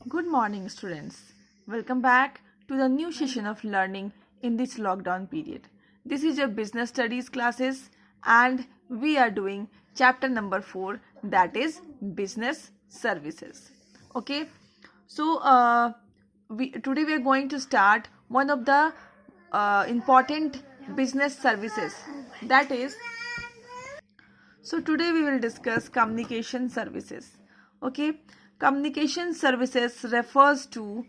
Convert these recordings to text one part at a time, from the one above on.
Good morning, students. Welcome back to the new session of learning in this lockdown period. This is your business studies classes, and we are doing chapter number 4, that is business services. Okay, so today we are going to start one of the important business services, that is, so today we will discuss communication services. Okay, communication services refers to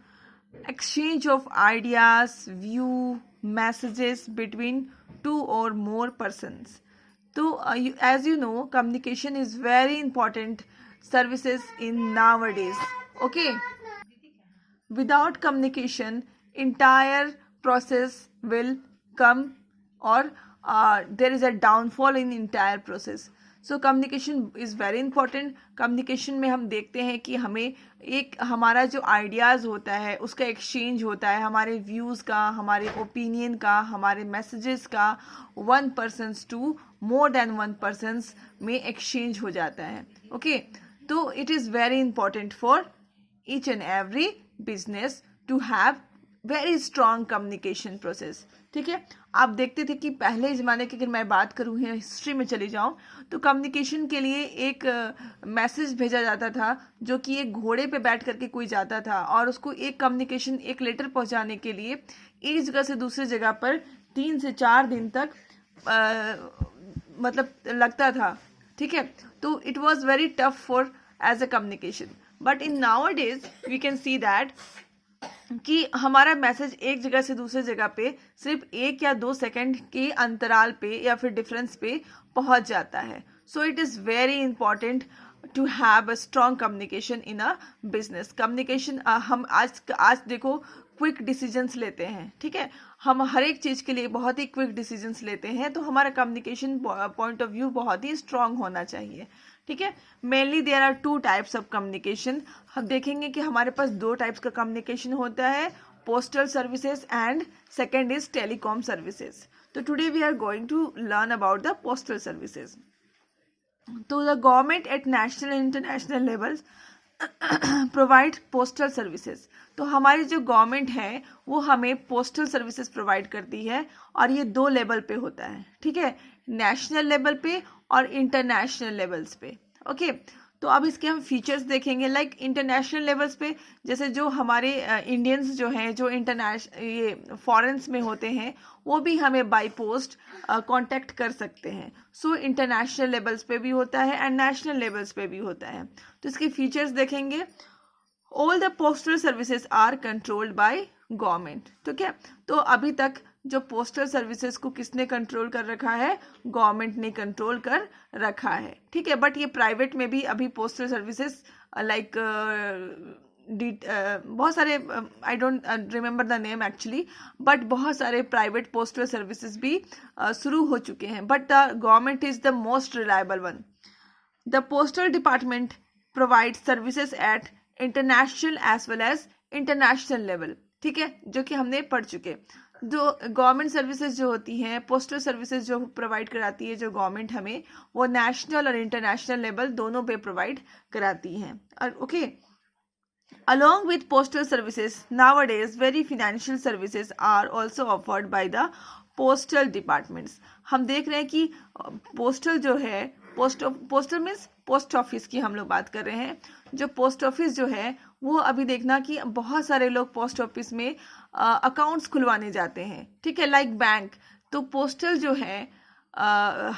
exchange of ideas, view, messages between two or more persons. So as you know, communication is very important services in nowadays. Okay, without communication, entire process will come, or there is a downfall in entire process. So communication is very important. Communication में हम देखते हैं कि हमें एक हमारा जो ideas होता है उसका एक्सचेंज होता है, हमारे व्यूज़ का, हमारे ओपिनियन का, हमारे मैसेजेस का one persons to more than one persons में एक्सचेंज हो जाता है. ओके, तो it is very important for each and every business to have very strong communication process. ठीक है, आप देखते थे कि पहले ज़माने की अगर मैं बात करूँ, हिस्ट्री में चली जाऊँ, तो कम्युनिकेशन के लिए एक मैसेज भेजा जाता था जो कि एक घोड़े पे बैठ करके कोई जाता था, और उसको एक कम्युनिकेशन, एक लेटर पहुँचाने के लिए एक जगह से दूसरी जगह पर 3 से 4 दिन तक मतलब लगता था. ठीक है, तो it was very tough for as a communication. But in now days we can see that कि हमारा मैसेज एक जगह से दूसरी जगह पे सिर्फ 1 या 2 सेकंड के अंतराल पे या फिर डिफरेंस पे पहुंच जाता है. So it is very important to have a strong communication in a business. Communication हम आज देखो क्विक डिसीजंस लेते हैं. ठीक है, हम हर एक चीज़ के लिए बहुत ही क्विक डिसीजंस लेते हैं, तो हमारा कम्युनिकेशन पॉइंट ऑफ व्यू बहुत ही स्ट्रांग होना चाहिए. ठीक है, mainly there are 2 types of communication. हम देखेंगे कि हमारे पास 2 टाइप्स का कम्युनिकेशन होता है, postal services and second is telecom services. तो today we are going to learn about the postal services. तो the government at national and international levels provide postal services. तो हमारी जो गवर्नमेंट है वो हमें पोस्टल सर्विसेज प्रोवाइड करती है, और ये 2 लेवल पे होता है. ठीक है, नेशनल लेवल पे और इंटरनेशनल लेवल्स पे. ओके, तो अब इसके हम फीचर्स देखेंगे. लाइक इंटरनेशनल लेवल्स पे जैसे जो हमारे इंडियंस जो हैं, जो ये फॉरेन्स में होते हैं, वो भी हमें बाई पोस्ट कांटेक्ट कर सकते हैं. सो इंटरनेशनल लेवल्स पे भी होता है एंड नेशनल लेवल्स पे भी होता है. तो इसके फीचर्स देखेंगे. All the postal services are controlled by government. ठीक है, तो अभी तक जो पोस्टल सर्विसेज को किसने कंट्रोल कर रखा है? गवर्नमेंट ने कंट्रोल कर रखा है. ठीक है, बट ये प्राइवेट में भी अभी पोस्टल सर्विसेज लाइक बहुत सारे, I don't remember the name actually, but बहुत सारे प्राइवेट पोस्टल सर्विसेज भी शुरू हो चुके हैं, but the government is the most reliable one. The postal department provide services at international as well as international level. ठीक है, जो कि हमने पढ़ चुके. जो गवर्नमेंट सर्विसेज जो होती हैं, पोस्टल सर्विसेज जो प्रोवाइड कराती है जो गवर्नमेंट हमें, वो नेशनल और इंटरनेशनल लेवल दोनों पे प्रोवाइड कराती हैं. Okay, along with postal services nowadays very financial services are also offered by the postal departments. हम देख रहे हैं कि पोस्टल जो है, पोस्टल मीन्स पोस्ट ऑफिस की हम लोग बात कर रहे हैं. जो पोस्ट ऑफिस जो है वो अभी देखना कि बहुत सारे लोग पोस्ट ऑफिस में अकाउंट्स खुलवाने जाते हैं. ठीक है, लाइक बैंक. तो पोस्टल जो है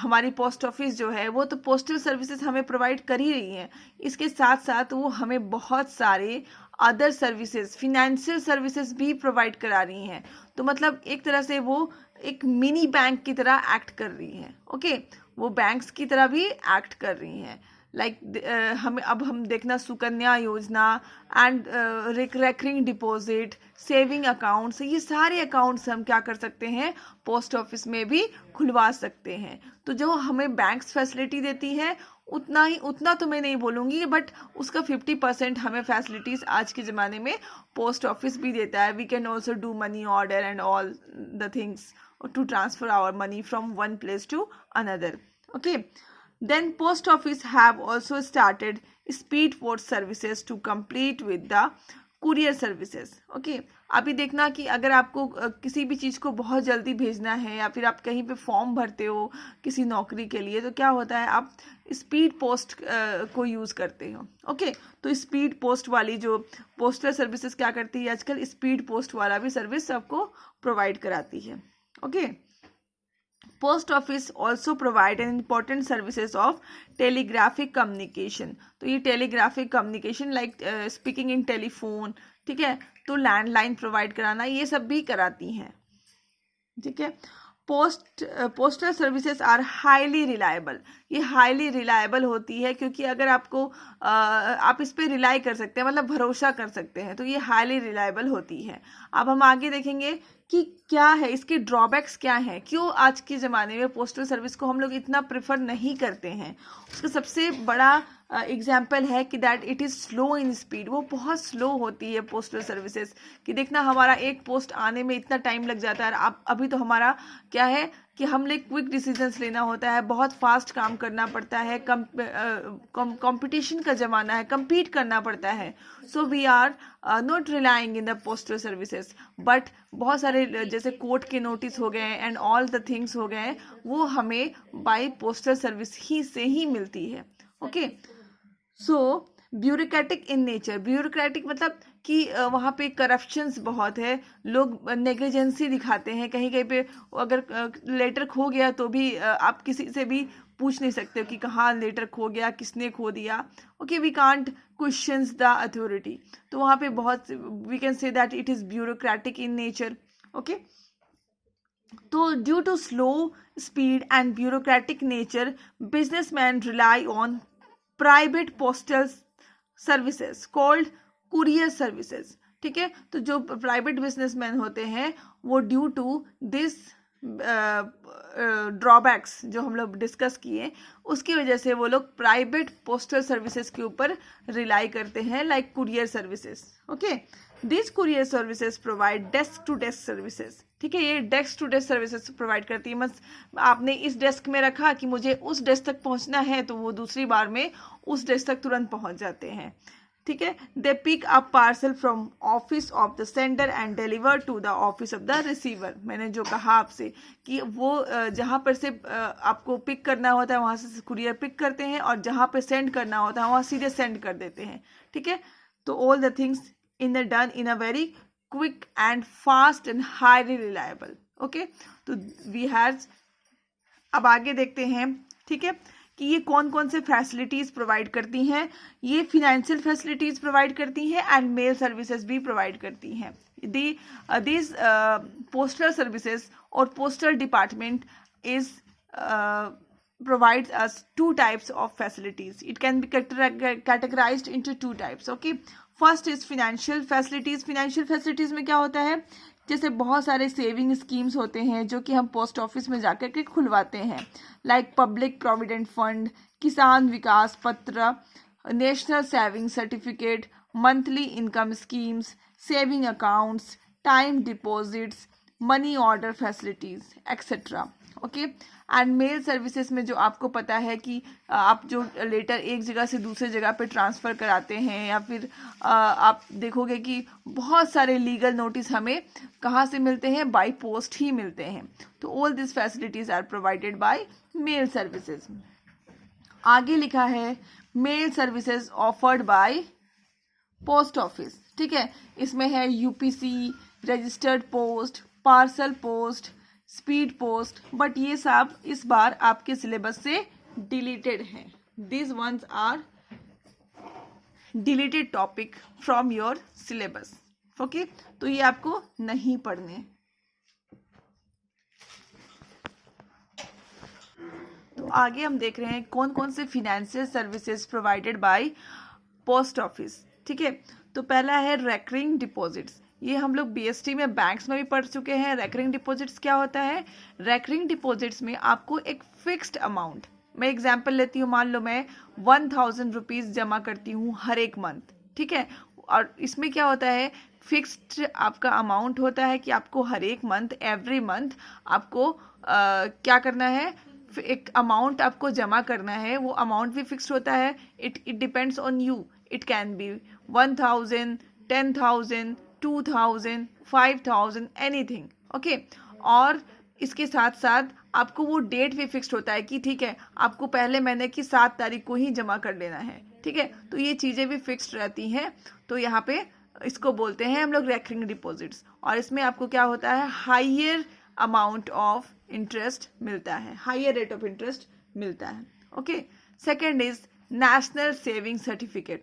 हमारी पोस्ट ऑफिस जो है वो तो पोस्टल सर्विसेज हमें प्रोवाइड कर ही रही हैं. इसके साथ साथ वो हमें बहुत सारे अदर सर्विसेज, फिनेंशियल सर्विसेज भी प्रोवाइड करा रही हैं. तो मतलब एक तरह से वो एक मिनी बैंक की तरह एक्ट कर रही हैं. ओके, वो बैंक्स की तरह भी एक्ट कर रही हैं. लाइक हम देखना सुकन्या योजना and recurring deposit, saving accounts, ये सारे अकाउंट्स हम क्या कर सकते हैं? पोस्ट ऑफिस में भी खुलवा सकते हैं. तो जो हमें बैंक्स फैसिलिटी देती है उतना तो मैं नहीं बोलूँगी, बट उसका 50% हमें फैसिलिटीज़ आज के ज़माने में पोस्ट ऑफिस भी देता है. We can also do money order and all the things to transfer our money from one place to another. Okay, then post office have also started speed post services to compete with the courier services. Okay, अभी देखना कि अगर आपको किसी भी चीज़ को बहुत जल्दी भेजना है या फिर आप कहीं पे फॉर्म भरते हो किसी नौकरी के लिए, तो क्या होता है आप स्पीड पोस्ट को यूज़ करते हो। ओके, तो स्पीड पोस्ट वाली जो पोस्टल सर्विसेज क्या करती है आजकल, स्पीड पोस्ट वाला भी सर्विस आपको प्रोवाइड कराती है। Okay, post office also provide an important services of telegraphic communication. तो ये telegraphic communication like speaking in telephone, ठीक है, तो लैंडलाइन प्रोवाइड कराना, ये सब भी कराती हैं। ठीक है, postal services are highly reliable. ये हाईली रिलायबल होती है क्योंकि अगर आपको आप इस पर रिलाई कर सकते हैं, मतलब भरोसा कर सकते हैं, तो ये हाईली रिलायबल होती है। अब हम आगे देखेंगे कि क्या है इसके ड्रॉबैक्स, क्या है, क्यों आज के ज़माने में पोस्टल सर्विस को हम लोग इतना प्रेफर नहीं करते हैं। उसका सबसे बड़ा एग्जाम्पल है कि that it is slow in speed. वो बहुत स्लो होती है पोस्टल सर्विसेज, कि देखना हमारा एक पोस्ट आने में इतना टाइम लग जाता है। अब अभी तो हमारा क्या है कि हमने क्विक डिसीजंस लेना होता है, बहुत फास्ट काम करना पड़ता है, कंपटीशन का ज़माना है, compete करना पड़ता है। So we are not relying in the postal services. But बहुत सारे जैसे कोर्ट के नोटिस हो गए एंड ऑल द थिंग्स हो गए, वो हमें बाय पोस्टल सर्विस ही से ही मिलती है। Okay, so bureaucratic in nature. Bureaucratic मतलब कि वहाँ पे करप्शंस बहुत है, लोग नेग्लिजेंसी दिखाते हैं। कहीं कहीं पे अगर लेटर खो गया तो भी आप किसी से भी पूछ नहीं सकते कि कहाँ लेटर खो गया, किसने खो दिया। Okay, we can't questions the authority. तो वहाँ पे बहुत, we can say that it is bureaucratic in nature. Okay, तो due to slow speed and bureaucratic nature, businessman rely on private postal services called courier services. ठीक है, तो जो private businessman होते हैं वो ड्यू टू दिस ड्रॉबैक्स जो हम लोग डिस्कस किए, उसकी वजह से वो लोग प्राइवेट पोस्टल सर्विसेज के ऊपर रिलाई करते हैं, like courier services. Okay, this courier services provide desk to desk services. ठीक है, ये desk to desk services provide करती है। बस आपने इस डेस्क में रखा कि मुझे उस डेस्क तक पहुंचना है, तो वो दूसरी बार में उस डेस्क तक तुरंत पहुंच जाते हैं। ठीक है, they pick up parcel from office of the sender and deliver to the office of the receiver. मैंने जो कहा आपसे कि वो जहाँ पर से आपको पिक करना होता है वहाँ से कुरियर पिक करते हैं, और जहाँ पर सेंड करना होता है वहाँ सीधे सेंड कर देते हैं। ठीक है, तो all the things in the done in a very quick and fast and highly reliable. Okay, तो वी हैज, अब आगे देखते हैं। ठीक है, कि ये कौन कौन से फैसिलिटीज़ प्रोवाइड करती हैं। ये फिनेंशियल फैसिलिटीज़ प्रोवाइड करती हैं एंड मेल सर्विसेज भी प्रोवाइड करती हैं। दिस पोस्टल सर्विसेज और postal department is provides us two types of facilities. It can be categorized into two types. Okay, first is financial facilities. Financial facilities में क्या होता है, जैसे बहुत सारे सेविंग स्कीम्स होते हैं जो कि हम पोस्ट ऑफिस में जाकर के खुलवाते हैं, like public provident fund, Kisan Vikas Patra, national saving certificate, monthly income schemes, saving accounts, time deposits, money order facilities etcetera. Okay, and mail services में जो आपको पता है कि आप जो लेटर एक जगह से दूसरे जगह पे ट्रांसफ़र कराते हैं, या फिर आप देखोगे कि बहुत सारे लीगल नोटिस हमें कहाँ से मिलते हैं, बाय पोस्ट ही मिलते हैं। तो all this facilities are provided by mail services. आगे लिखा है mail services offered by post office. ठीक है, इसमें है UPC, registered post, parcel post, speed post, but ये सब इस बार आपके सिलेबस से डिलीटेड हैं। This ones are deleted topic from your syllabus. Okay, तो ये आपको नहीं पढ़ने। तो आगे हम देख रहे हैं कौन कौन से financial services provided by post office. ठीक है, तो पहला है रेकरिंग डिपॉजिट्स। ये हम लोग बीएसटी में बैंक्स में भी पढ़ चुके हैं। रेकरिंग डिपॉजिट्स क्या होता है, रेकरिंग डिपॉजिट्स में आपको एक फिक्स्ड अमाउंट, मैं एग्जांपल लेती हूँ, मान लो मैं 1000 रुपीज़ जमा करती हूँ हर एक मंथ। ठीक है, और इसमें क्या होता है, फिक्स्ड आपका अमाउंट होता है कि आपको हर एक मंथ, एवरी मंथ आपको क्या करना है, एक अमाउंट आपको जमा करना है। वो अमाउंट भी फिक्स्ड होता है, it depends on you. It can be 1000, 10,000, 2,000, 5,000, anything. Okay, और इसके साथ साथ आपको वो डेट भी फिक्स्ड होता है कि ठीक है आपको पहले महीने की 7 तारीख को ही जमा कर देना है। ठीक है, तो ये चीज़ें भी फिक्स्ड रहती हैं। तो यहाँ पे इसको बोलते हैं हम लोग रेकरिंग डिपॉजिट्स, और इसमें आपको क्या होता है, हाइयर अमाउंट ऑफ इंटरेस्ट मिलता है, हाइयर रेट ऑफ इंटरेस्ट मिलता है। Okay, second is national saving certificate.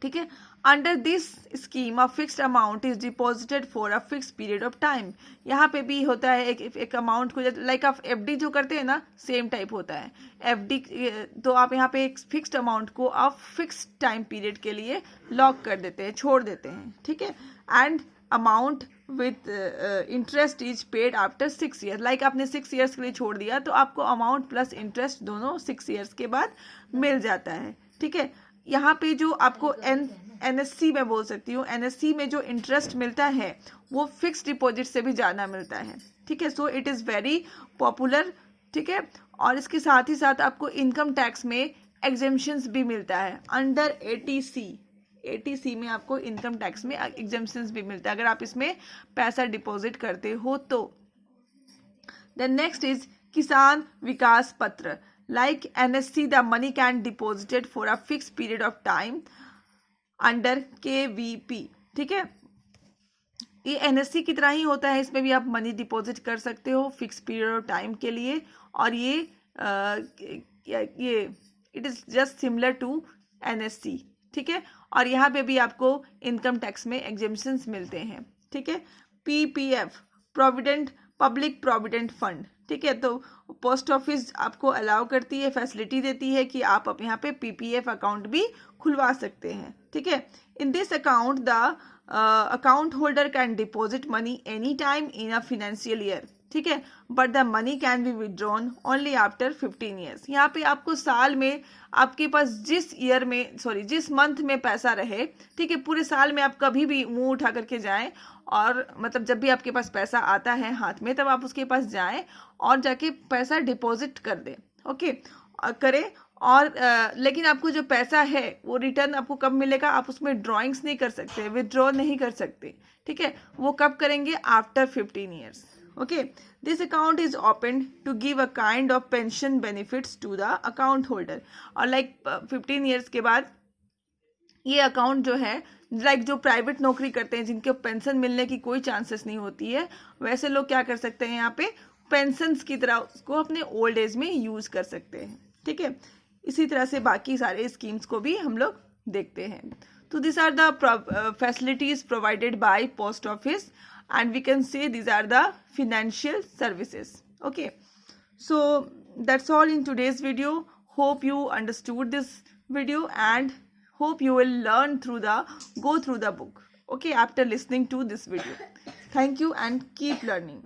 ठीक है, under this scheme a fixed amount is deposited for a fix period of time. यहाँ पे भी होता है एक अमाउंट को, लाइक आप एफडी जो करते हैं ना, सेम टाइप होता है एफडी। तो आप यहाँ पे एक फिक्स्ड अमाउंट को आप फिक्स टाइम पीरियड के लिए लॉक कर देते हैं, छोड़ देते हैं। ठीक है, and amount with interest is paid after 6 year. Like आपने 6 ईयर्स के लिए छोड़ दिया तो आपको अमाउंट प्लस इंटरेस्ट दोनों 6 ईयर्स के बाद मिल जाता है। ठीक है, यहाँ पे जो आपको एनएससी में बोल सकती हूँ, एनएससी में जो इंटरेस्ट मिलता है वो फिक्स्ड डिपॉजिट से भी ज़्यादा मिलता है। ठीक है, so it is very popular. ठीक है, और इसके साथ ही साथ आपको इनकम टैक्स में एग्जेम्पशंस भी मिलता है अंडर एटीसी में आपको इनकम टैक्स में एग्जेम्पशंस भी मिलता है अगर आप इसमें पैसा डिपॉजिट करते हो तो। द नेक्स्ट इज किसान विकास पत्र। Like NSC, the money can deposited for a fixed period of time under KVP। ठीक है, ये NSC की तरह ही होता है, इसमें भी आप मनी डिपॉजिट कर सकते हो फिक्स पीरियड ऑफ टाइम के लिए, और ये it is just similar to NSC। ठीक है, और यहाँ पे भी आपको इनकम टैक्स में एग्जेम्पशंस मिलते हैं। ठीक है, PPF provident public provident fund. ठीक है, तो पोस्ट ऑफिस आपको अलाउ करती है, फैसिलिटी देती है कि आप यहाँ पे PPF अकाउंट भी खुलवा सकते हैं। ठीक है, in this account the account holder can deposit money any time in a financial year. ठीक है, but the money can be withdrawn only after 15 years. यहाँ पे आपको साल में आपके पास जिस मंथ में पैसा रहे, ठीक है, पूरे साल में आप कभी भी मुंह उठा करके जाएं, और मतलब जब भी आपके पास पैसा आता है हाथ में तब आप उसके पास जाएं और जाके पैसा डिपॉजिट कर दें। ओके, करें, और लेकिन आपको जो पैसा है वो रिटर्न आपको कब मिलेगा, आप उसमें ड्रॉइंग्स नहीं कर सकते, विदड्रॉ नहीं कर सकते। ठीक है, वो कब करेंगे, after 15 years. Okay, this account is open to give a kind of pension benefits to the account holder. और लाइक 15 ईयर्स के बाद ये अकाउंट जो है, लाइक जो प्राइवेट नौकरी करते हैं जिनके पेंशन मिलने की कोई चांसेस नहीं होती है, वैसे लोग क्या कर सकते हैं, यहाँ पे पेंशन की तरह उसको अपने ओल्ड एज में यूज कर सकते हैं। ठीक है, इसी तरह से बाकी सारे स्कीम्स को भी हम लोग देखते हैं। तो this are the facilities provided by post office, and we can say these are the financial services. Okay, so that's all in today's video. Hope you understood this video and hope you will go through the book, okay, after listening to this video. Thank you and keep learning.